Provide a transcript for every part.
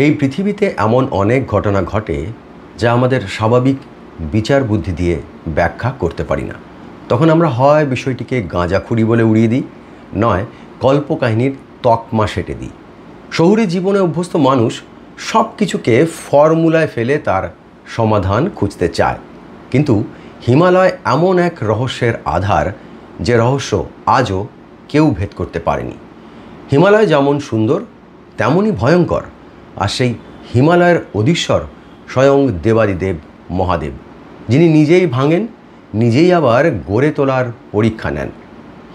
এই পৃথিবীতে এমন অনেক ঘটনা ঘটে যা আমাদের স্বাভাবিক বিচার বুদ্ধি দিয়ে ব্যাখ্যা করতে পারি না। তখন আমরা হয় বিষয়টিকে গাঁজাখুরি বলে উড়িয়ে দিই, নয় কল্পকাহিনীর তকমা সেঁটে দিই। শহুরে জীবনে অভ্যস্ত মানুষ সব কিছুকে ফর্মুলায় ফেলে তার সমাধান খুঁজতে চায়, কিন্তু হিমালয় এমন এক রহস্যের আধার যে রহস্য আজও কেউ ভেদ করতে পারেনি। হিমালয় যেমন সুন্দর তেমনই ভয়ঙ্কর, আর সেই হিমালয়ের অধীশ্বর স্বয়ং দেবাদিদেব মহাদেব, যিনি নিজেই ভাঙেন, নিজেই আবার গড়ে তোলার পরীক্ষা নেন।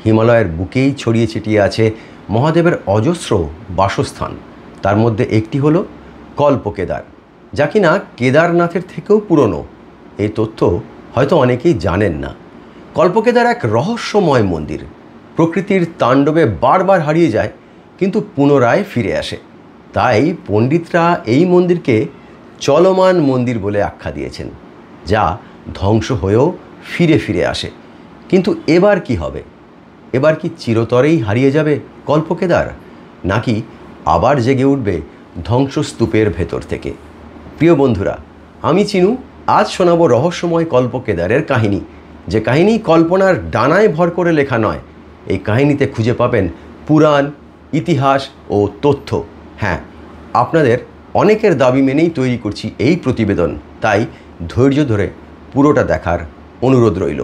হিমালয়ের বুকেই ছড়িয়ে ছিটিয়ে আছে মহাদেবের অজস্র বাসস্থান। তার মধ্যে একটি হলো কল্পকেদার, যা কিনা কেদারনাথের থেকেও পুরনো। এই তথ্য হয়তো অনেকেই জানেন না। কল্পকেদার এক রহস্যময় মন্দির, প্রকৃতির তাণ্ডবে বারবার হারিয়ে যায় কিন্তু পুনরায় ফিরে আসে। তাই পণ্ডিতরা এই মন্দিরকে চলমান মন্দির বলে আখ্যা দিয়েছেন, যা ধ্বংস হয়েও ফিরে ফিরে আসে। কিন্তু এবার কি হবে? এবার কি চিরতরেই হারিয়ে যাবে কল্পকেদার, নাকি আবার জেগে উঠবে ধ্বংসস্তূপের ভেতর থেকে? প্রিয় বন্ধুরা, আমি চিনু। আজ শোনাবো রহস্যময় কল্পকেদারের কাহিনী, যে কাহিনী কল্পনার ডানায় ভর করে লেখা নয়। এই কাহিনীতে খুঁজে পাবেন পুরাণ, ইতিহাস ও তথ্য। হ্যাঁ, আপনাদের অনেকের দাবি মেনেই তৈরি করছি এই প্রতিবেদন, তাই ধৈর্য ধরে পুরোটা দেখার অনুরোধ রইল।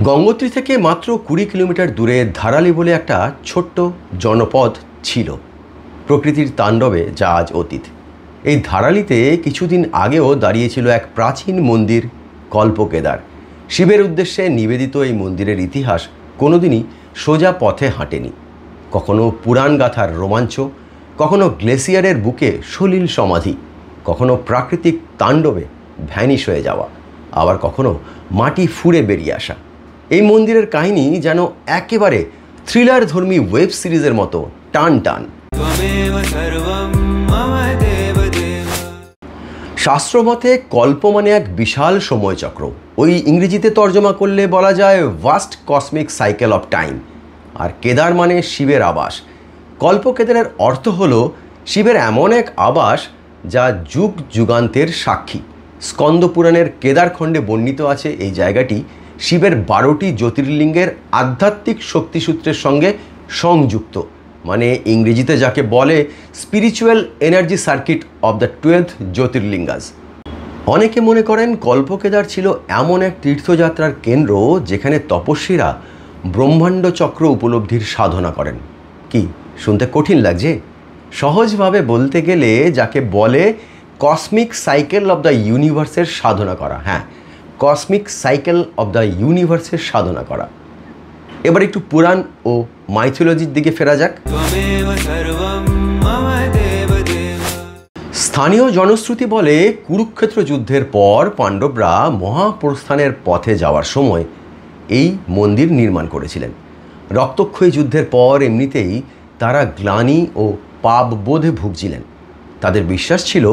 গঙ্গোত্রী থেকে মাত্র 20 কিলোমিটার দূরে ধারালি বলে একটা ছোট্ট জনপদ ছিল, প্রকৃতির তাণ্ডবে যা আজ অতীত। এই ধারালিতে কিছুদিন আগেও দাঁড়িয়েছিল এক প্রাচীন মন্দির, কল্পকেদার। শিবের উদ্দেশ্যে নিবেদিত এই মন্দিরের ইতিহাস কোনোদিনই সোজা পথে হাঁটেনি। কখনো পুরাণ গাথার রোমাঞ্চ, কখনো গ্লেসিয়ারের বুকে সলিল সমাধি, কখনো প্রাকৃতিক তাণ্ডবে ভ্যানিশ হয়ে যাওয়া, আবার কখনো মাটি ফুঁড়ে বেরিয়ে আসা। এই মন্দিরের কাহিনী যেন একেবারে থ্রিলার ধর্মী ওয়েব সিরিজের মতো টান টান। শাস্ত্রমতে কল্প মানে এক বিশাল সময়চক্র। ওই ইংরেজিতে তর্জমা করলে বলা যায় vast cosmic cycle of time. আর কেদার মানে শিবের আবাস। কল্পকেদারের অর্থ হলো শিবের এমন এক আবাস যা যুগ যুগান্তের সাক্ষী। স্কন্দপুরাণের কেদারখণ্ডে বর্ণিত আছে এই জায়গাটি শিবের 12টি জ্যোতির্লিঙ্গের আধ্যাত্মিক শক্তিসূত্রের সঙ্গে সংযুক্ত, মানে ইংরেজিতে যাকে বলে spiritual energy circuit of the 12th জ্যোতির্লিঙ্গাস। অনেকে মনে করেন কল্পকেদার ছিল এমন এক তীর্থযাত্রার কেন্দ্র যেখানে তপস্বীরা ব্রহ্মাণ্ড চক্র উপলব্ধির সাধনা করেন। কি শুনতে কঠিন লাগছে? সহজভাবে বলতে গেলে যাকে বলে কসমিক সাইকেল অব দ্য ইউনিভার্সের সাধনা করা। হ্যাঁ, কসমিক সাইকেল অব দ্য ইউনিভার্সের সাধনা করা। এবার একটু পুরাণ ও মাইথোলজির দিকে ফেরা যাক। স্থানীয় জনশ্রুতি বলে কুরুক্ষেত্র যুদ্ধের পর পাণ্ডবরা মহাপ্রস্থানের পথে যাওয়ার সময় এই মন্দির নির্মাণ করেছিলেন। রক্তক্ষয়ী যুদ্ধের পর এমনিতেই তারা গ্লানি ও পাপবোধে ভুগছিলেন। তাদের বিশ্বাস ছিল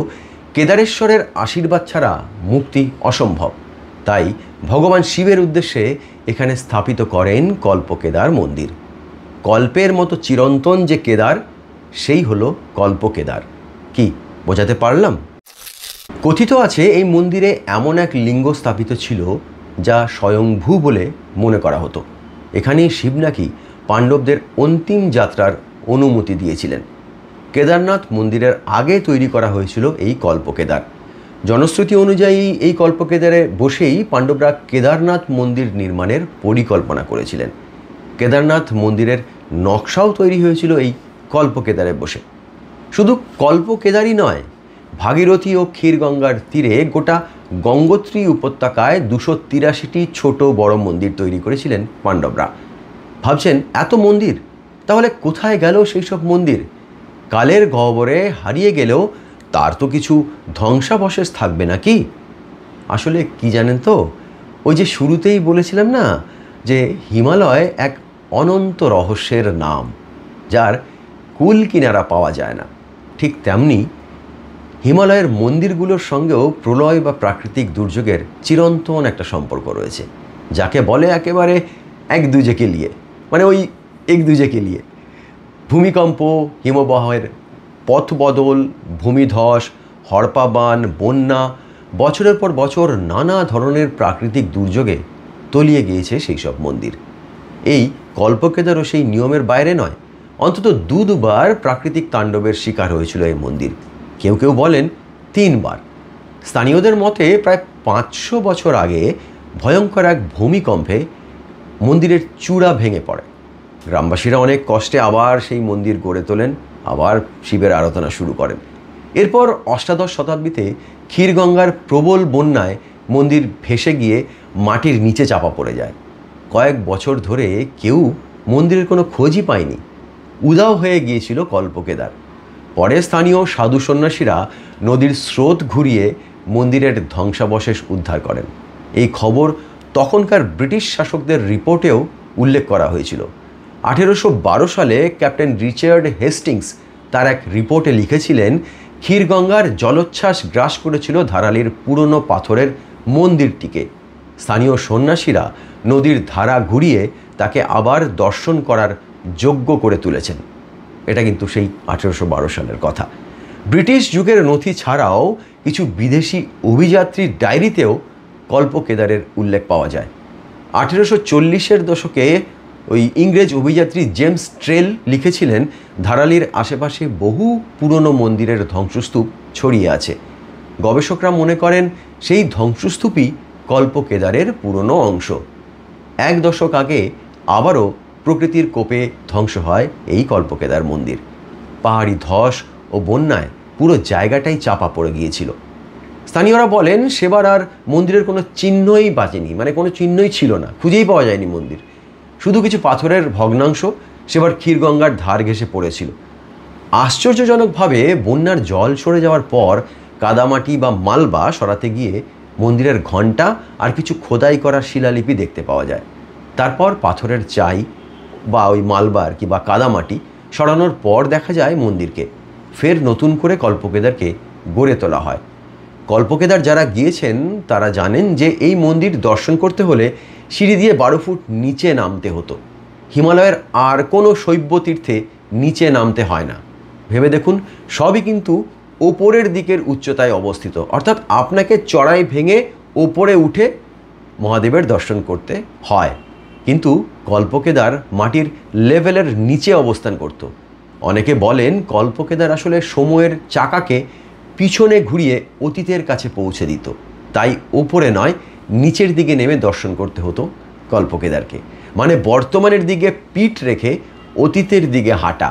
কেদারেশ্বরের আশীর্বাদ ছাড়া মুক্তি অসম্ভব। তাই ভগবান শিবের উদ্দেশ্যে এখানে স্থাপিত করেন কল্পকেদার মন্দির। কল্পের মতো চিরন্তন যে কেদার, সেই হলো কল্পকেদার। কি বোঝাতে পারলাম? কথিত আছে এই মন্দিরে এমন এক লিঙ্গ স্থাপিত ছিল যা স্বয়ংভূ বলে মনে করা হতো। এখানেই শিব নাকি পাণ্ডবদের অন্তিম যাত্রার অনুমতি দিয়েছিলেন। কেদারনাথ মন্দিরের আগে তৈরি করা হয়েছিল এই কল্পকেদার। জনশ্রুতি অনুযায়ী এই কল্পকেদারে বসেই পাণ্ডবরা কেদারনাথ মন্দির নির্মাণের পরিকল্পনা করেছিলেন। কেদারনাথ মন্দিরের নকশাও তৈরি হয়েছিল এই কল্পকেদারে বসে। শুধু কল্পকেদারই নয়, ভাগীরথী ও ক্ষীরগঙ্গার তীরে গোটা গঙ্গোত্রী উপত্যকায় 283টি ছোট বড় মন্দির তৈরি করেছিলেন পাণ্ডবরা। ভাবছেন এত মন্দির, তাহলে কোথায় গেল সেই সব মন্দির? কালের গহ্বরে হারিয়ে গেলেও তার তো কিছু ধ্বংসাবশেষ থাকবে নাকি? আসলে কি জানেন তো, ওই যে শুরুতেই বলেছিলাম না যে হিমালয় এক অনন্ত রহস্যের নাম, যার কুল কিনারা পাওয়া যায় না। ঠিক তেমনি হিমালয়ের মন্দিরগুলোর সঙ্গেও প্রলয় বা প্রাকৃতিক দুর্যোগের চিরন্তন একটা সম্পর্ক রয়েছে। যাকে বলে একেবারে এক দুজে কে লিয়ে, মানে ওই এক দুজে কে লিয়ে। ভূমিকম্প, হিমবাহের পথ বদল, ভূমিধস, হড়পাবান, বন্যা, বছরের পর বছর নানা ধরনের প্রাকৃতিক দুর্যোগে তলিয়ে গিয়েছে সেই সব মন্দির। এই কল্পকেদারও সেই নিয়মের বাইরে নয়। অন্তত দুবার প্রাকৃতিক তাণ্ডবের শিকার হয়েছিল এই মন্দির, কেউ কেউ বলেন 3 বার। স্থানীয়দের মতে প্রায় 500 বছর আগে ভয়ঙ্কর এক ভূমিকম্পে মন্দিরের চূড়া ভেঙে পড়ে। গ্রামবাসীরা অনেক কষ্টে আবার সেই মন্দির গড়ে তোলেন, আবার শিবের আরাধনা শুরু করেন। এরপর অষ্টাদশ শতাব্দীতে ক্ষীরগঙ্গার প্রবল বন্যায় মন্দির ভেসে গিয়ে মাটির নিচে চাপা পড়ে যায়। কয়েক বছর ধরে কেউ মন্দিরের কোনো খোঁজই পায়নি। উধাও হয়ে গিয়েছিল কল্পকেদার। পরে স্থানীয় সাধু সন্ন্যাসীরা নদীর স্রোত ঘুরিয়ে মন্দিরের ধ্বংসাবশেষ উদ্ধার করেন। এই খবর তখনকার ব্রিটিশ শাসকদের রিপোর্টেও উল্লেখ করা হয়েছিল। 1812 সালে ক্যাপ্টেন রিচার্ড হেস্টিংস তার এক রিপোর্টে লিখেছিলেন, ক্ষীরগঙ্গার জলোচ্ছ্বাস গ্রাস করেছিল ধারালির পুরনো পাথরের মন্দিরটিকে। স্থানীয় সন্ন্যাসীরা নদীর ধারা ঘুরিয়ে তাকে আবার দর্শন করার যোগ্য করে তুলেছেন। এটা কিন্তু সেই 1812 সালের কথা। ব্রিটিশ যুগের নথি ছাড়াও কিছু বিদেশি অভিযাত্রীর ডায়েরিতেও কল্পকেদারের উল্লেখ পাওয়া যায়। 1840-এর দশকে ওই ইংরেজ অভিযাত্রী জেমস ট্রেল লিখেছিলেন, ধারালির আশেপাশে বহু পুরনো মন্দিরের ধ্বংসস্তূপ ছড়িয়ে আছে। গবেষকরা মনে করেন সেই ধ্বংসস্তূপই কল্পকেদারের পুরনো অংশ। 1 দশক আগে আবারও প্রকৃতির কোপে ধ্বংস হয় এই কল্পকেদার মন্দির। পাহাড়ি ধস ও বন্যায় পুরো জায়গাটাই চাপা পড়ে গিয়েছিল। স্থানীয়রা বলেন সেবার আর মন্দিরের কোনো চিহ্নই বাঁচেনি, মানে কোনো চিহ্নই ছিল না, খুঁজেই পাওয়া যায়নি মন্দির। শুধু কিছু পাথরের ভগ্নাংশ সেবার ক্ষীরগঙ্গার ধার ঘেঁষে পড়েছিল। আশ্চর্যজনকভাবে বন্যার জল সরে যাওয়ার পর কাদামাটি বা মালবা সরাতে গিয়ে মন্দিরের ঘণ্টা আর কিছু খোদাই করা শিলালিপি দেখতে পাওয়া যায়। তারপর পাথরের চাই বা ওই মালবা আর কি বা কাদামাটি সরানোর পর দেখা যায় মন্দিরকে ফের নতুন করে কল্পকেদারকে গড়ে তোলা হয়। কল্পকেদার যারা গিয়েছেন তারা জানেন যে এই মন্দির দর্শন করতে হলে সিঁড়ি দিয়ে 12 ফুট নিচে নামতে হতো। হিমালয়ের আর কোনো শৈব তীর্থে নিচে নামতে হয় না। ভেবে দেখুন, সবই কিন্তু ওপরের দিকের উচ্চতায় অবস্থিত, অর্থাৎ আপনাকে চড়াই ভেঙে ওপরে উঠে মহাদেবের দর্শন করতে হয়। কিন্তু কল্পকেদার মাটির লেভেলের নিচে অবস্থান করত। অনেকে বলেন কল্পকেদার আসলে সময়ের চাকাকে পিছনে ঘুরিয়ে অতীতের কাছে পৌঁছে দিত, তাই ওপরে নয় নিচের দিকে নেমে দর্শন করতে হতো কল্পকেদারকে, মানে বর্তমানের দিকে পিঠ রেখে অতীতের দিকে হাঁটা।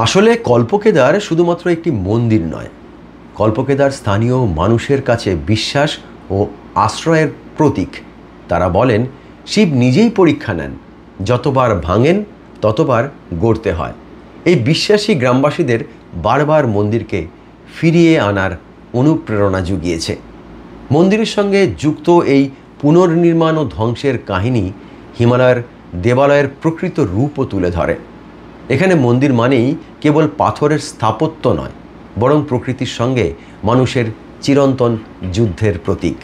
আসলে কল্পকেদার শুধুমাত্র একটি মন্দির নয়, কল্পকেদার স্থানীয় মানুষের কাছে বিশ্বাস ও আশ্রয়ের প্রতীক। তারা বলেন শিব নিজেই পরীক্ষা নেন, যতবার ভাঙেন ততবার গড়তে হয়। এই বিশ্বাসী গ্রামবাসীদের বারবার মন্দিরকে ফিরিয়ে আনার অনুপ্রেরণা জুগিয়েছে। মন্দিরের সঙ্গে যুক্ত এই পুনর্নির্মাণ ও ধ্বংসের কাহিনী হিমালয়ের দেবালয়ের প্রকৃত রূপও তুলে ধরে। এখানে মন্দির মানেই কেবল পাথরের স্থাপত্য নয়, বরং প্রকৃতির সঙ্গে মানুষের চিরন্তন যুদ্ধের প্রতীক।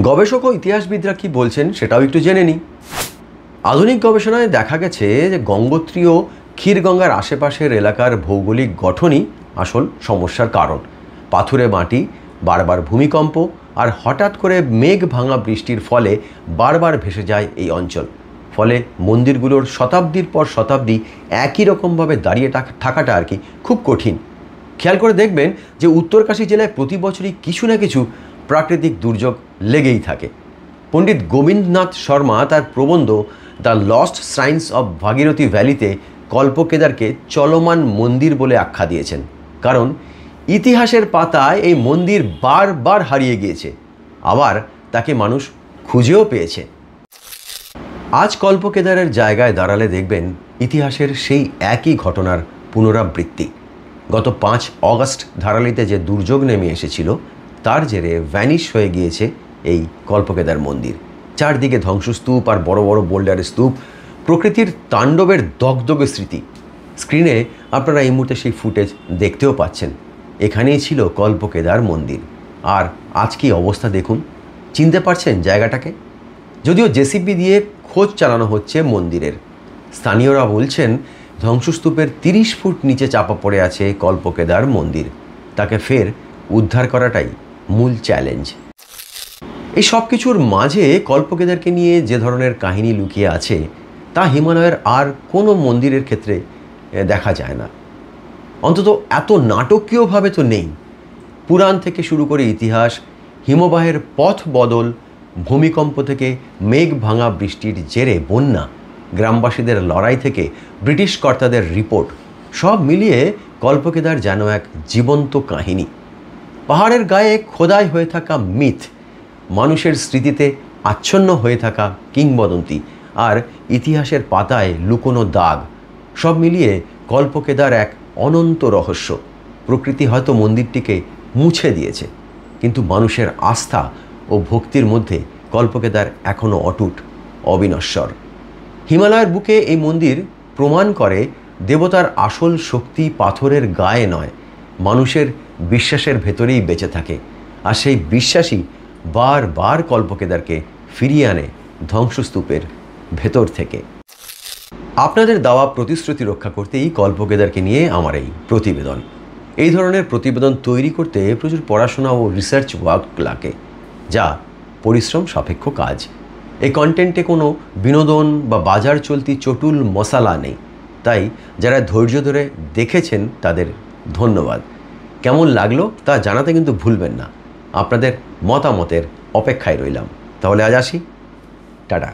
গবেষক ও ইতিহাসবিদরা কি বলছেন সেটাও একটু জেনে নিই। আধুনিক গবেষণায় দেখা গেছে যে গঙ্গোত্রী ও ক্ষীরগঙ্গার আশেপাশের এলাকার ভৌগোলিক গঠনই আসল সমস্যার কারণ। পাথুরে মাটি, বারবার ভূমিকম্প আর হঠাৎ করে মেঘ ভাঙা বৃষ্টির ফলে বারবার ভেসে যায় এই অঞ্চল। ফলে মন্দিরগুলোর শতাব্দীর পর শতাব্দী একই রকমভাবে দাঁড়িয়ে থাকাটা আর কি খুব কঠিন। খেয়াল করে দেখবেন যে উত্তরকাশী জেলায় প্রতি বছরই কিছু না কিছু প্রাকৃতিক দুর্যোগ লেগেই থাকে। পণ্ডিত গোবিন্দনাথ শর্মা তার প্রবন্ধ দ্য লস্ট শ্রাইনস অব ভাগীরথী ভ্যালিতে কল্পকেদারকে চলমান মন্দির বলে আখ্যা দিয়েছেন, কারণ ইতিহাসের পাতায় এই মন্দির বারবার হারিয়ে গিয়েছে, আবার তাকে মানুষ খুঁজেও পেয়েছে। আজ কল্পকেদারের জায়গায় দাঁড়ালে দেখবেন ইতিহাসের সেই একই ঘটনার পুনরাবৃত্তি। গত 5 অগস্ট ধারালিতে যে দুর্যোগ নেমে এসেছিল তার জেরে ভ্যানিশ হয়ে গিয়েছে এই কল্পকেদার মন্দির। চারদিকে ধ্বংসস্তূপ আর বড় বড় বোল্ডারের স্তূপ, প্রকৃতির তাণ্ডবের দগদগে স্মৃতি। স্ক্রিনে আপনারা এই মুহূর্তে সেই ফুটেজ দেখতেও পাচ্ছেন। এখানেই ছিল কল্পকেদার মন্দির। আর আজ কি অবস্থা দেখুন, চিনতে পারছেন জায়গাটাকে? যদিও জেসিবি দিয়ে খোঁজ চালানো হচ্ছে মন্দিরের। স্থানীয়রা বলছেন ধ্বংসস্তূপের 30 ফুট নিচে চাপা পড়ে আছে কল্পকেদার মন্দির। তাকে ফের উদ্ধার করাটাই মূল চ্যালেঞ্জ। এই সব কিছুর মাঝে কল্পকেদারকে নিয়ে যে ধরনের কাহিনী লুকিয়ে আছে তা হিমালয়ের আর কোনো মন্দিরের ক্ষেত্রে দেখা যায় না। অন্তত এত নাটকীয়ভাবে তো নেই। পুরাণ থেকে শুরু করে ইতিহাস, হিমবাহের পথ বদল, ভূমিকম্প থেকে মেঘ ভাঙা বৃষ্টির জেরে বন্যা, গ্রামবাসীদের লড়াই থেকে ব্রিটিশ কর্তাদের রিপোর্ট, সব মিলিয়ে কল্পকেদার যেন এক জীবন্ত কাহিনী। পাহাড়ের গায়ে খোদাই হয়ে থাকা মিথ, মানুষের স্মৃতিতে আচ্ছন্ন হয়ে থাকা কিংবদন্তি আর ইতিহাসের পাতায় লুকোনো দাগ, সব মিলিয়ে কল্পকেদার এক অনন্ত রহস্য। প্রকৃতি হয়তো মন্দিরটিকে মুছে দিয়েছে, কিন্তু মানুষের আস্থা ও ভক্তির মধ্যে কল্পকেদার এখনও অটুট, অবিনশ্বর। হিমালয়ের বুকে এই মন্দির প্রমাণ করে দেবতার আসল শক্তি পাথরের গায়ে নয়, মানুষের বিশ্বাসের ভেতরেই বেঁচে থাকে। আর সেই বিশ্বাসই বারবার কল্পকেদারকে ফিরিয়ে আনে ধ্বংসস্তূপের ভেতর থেকে। আপনাদের দেওয়া প্রতিশ্রুতি রক্ষা করতেই কল্পকেদারকে নিয়ে আমার এই প্রতিবেদন। এই ধরনের প্রতিবেদন তৈরি করতে প্রচুর পড়াশোনা ও রিসার্চ ওয়ার্ক লাগে, যা পরিশ্রম সাপেক্ষ কাজ। এই কন্টেন্টে কোনো বিনোদন বা বাজার চলতি চটুল মশালা নেই। তাই যারা ধৈর্য ধরে দেখেছেন তাদের ধন্যবাদ। কেমন লাগলো তা জানাতে কিন্তু ভুলবেন না। আপনাদের মতামতের অপেক্ষায় রইলাম। তাহলে আজ আসি, টাটা।